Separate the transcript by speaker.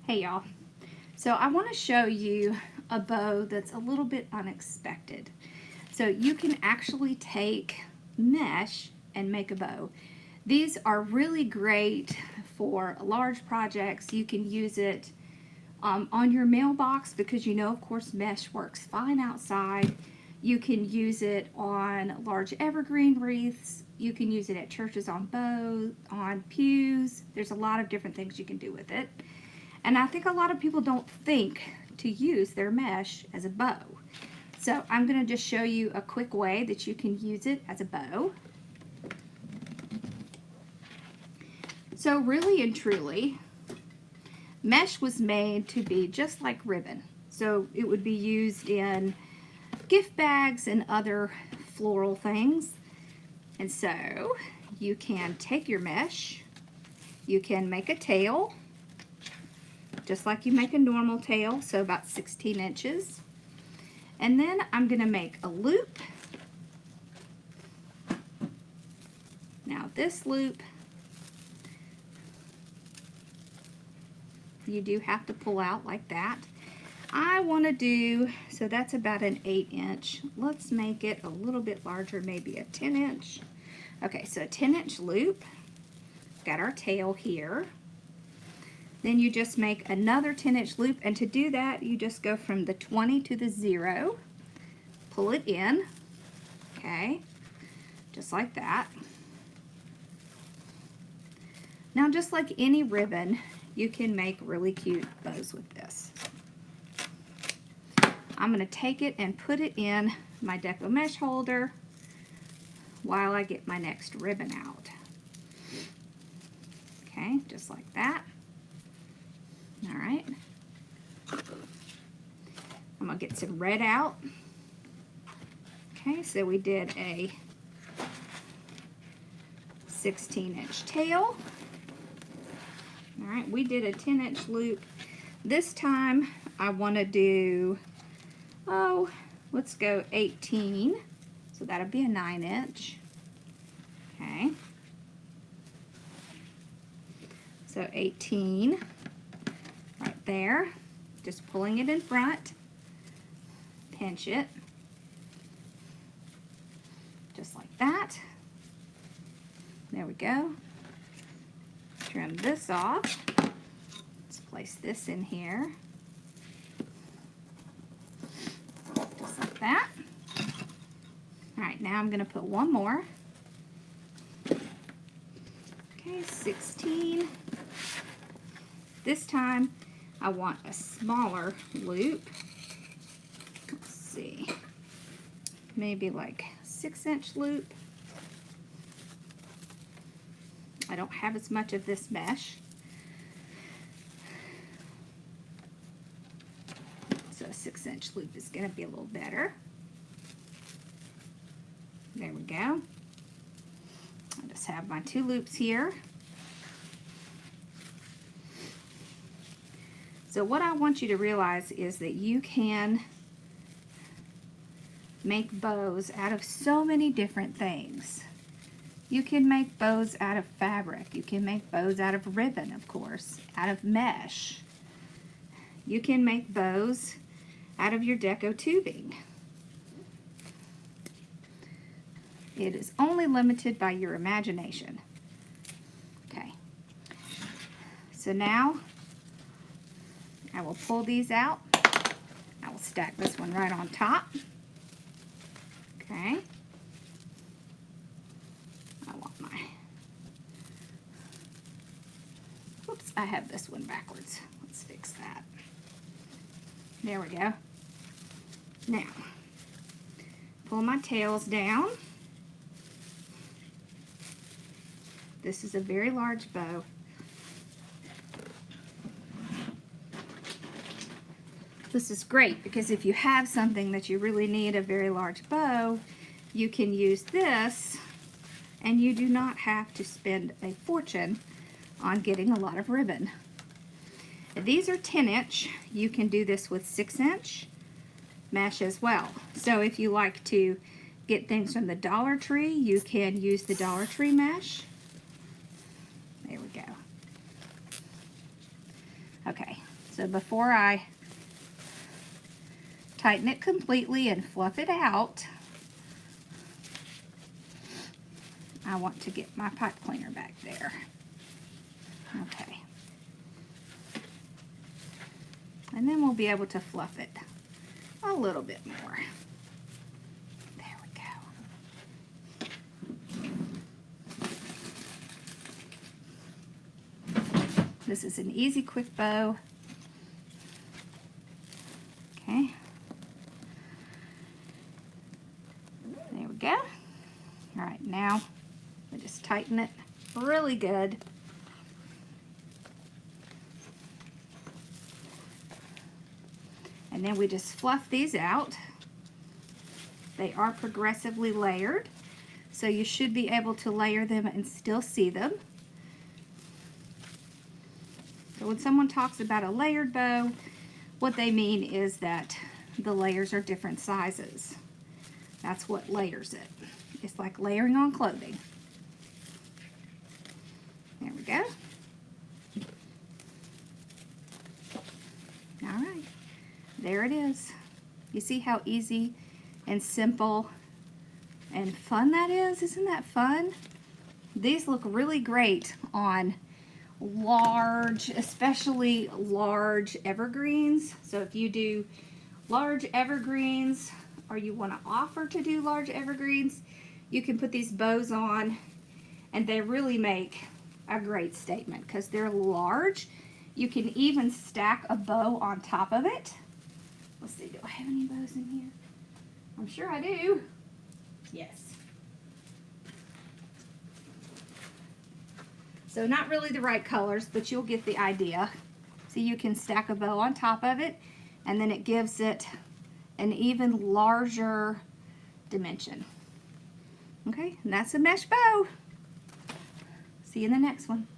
Speaker 1: Hey y'all, so I want to show you a bow that's a little bit unexpected. So you can actually take mesh and make a bow. These are really great for large projects. You can use it on your mailbox because you know, of course, mesh works fine outside. You can use it on large evergreen wreaths. You can use it at churches on bows, on pews. There's a lot of different things you can do with it. And I think a lot of people don't think to use their mesh as a bow. So I'm going to just show you a quick way that you can use it as a bow. So really and truly, mesh was made to be just like ribbon. So it would be used in gift bags and other floral things. And so you can take your mesh, you can make a tail, just like you make a normal tail, so about 16 inches. And then I'm going to make a loop. Now this loop, you do have to pull out like that. I want to do, so that's about an 8-inch. Let's make it a little bit larger, maybe a 10-inch. Okay, so a 10-inch loop. Got our tail here. Then you just make another 10-inch loop, and to do that you just go from the 20 to the 0, pull it in, okay, just like that. Now just like any ribbon, you can make really cute bows with this. I'm going to take it and put it in my Deco mesh holder while I get my next ribbon out. Okay, just like that. All right, I'm gonna get some red out. Okay, so we did a 16-inch tail. All right, we did a 10-inch loop. This time I want to do, oh, let's go 18. So that'll be a 9-inch. Okay, so 18. Right there, just pulling it in front, pinch it, just like that. There we go. Trim this off. Let's place this in here, just like that. All right, now I'm going to put one more. Okay, 16. This time I want a smaller loop. Let's see, maybe like 6-inch loop. I don't have as much of this mesh, so a 6-inch loop is going to be a little better. There we go. I just have my 2 loops here. So what I want you to realize is that you can make bows out of so many different things. You can make bows out of fabric. You can make bows out of ribbon, of course, out of mesh. You can make bows out of your Deco tubing. It is only limited by your imagination. Okay. So now I will pull these out. I will stack this one right on top. Okay. I want my, whoops, I have this one backwards. Let's fix that. There we go. Now, pull my tails down. This is a very large bow. This is great because if you have something that you really need a very large bow, you can use this and you do not have to spend a fortune on getting a lot of ribbon. These are 10-inch. You can do this with 6-inch mesh as well. So if you like to get things from the Dollar Tree, you can use the Dollar Tree mesh. There we go. Okay, So before I tighten it completely and fluff it out, I want to get my pipe cleaner back there. Okay. And then we'll be able to fluff it a little bit more. There we go. This is an easy, quick bow. Okay. There we go. All right, now we just tighten it really good. And then we just fluff these out. They are progressively layered, so you should be able to layer them and still see them. So when someone talks about a layered bow, what they mean is that the layers are different sizes. That's what layers it. It's like layering on clothing. There we go. All right. There it is. You see how easy and simple and fun that is? Isn't that fun? These look really great on large, especially large evergreens. So if you do large evergreens or you want to offer to do large evergreens, you can put these bows on and they really make a great statement because they're large. You can even stack a bow on top of it. Let's see, do I have any bows in here? I'm sure I do. Yes. So not really the right colors, but you'll get the idea. So you can stack a bow on top of it, and then it gives it an even larger dimension. Okay, and that's a mesh bow. See you in the next one.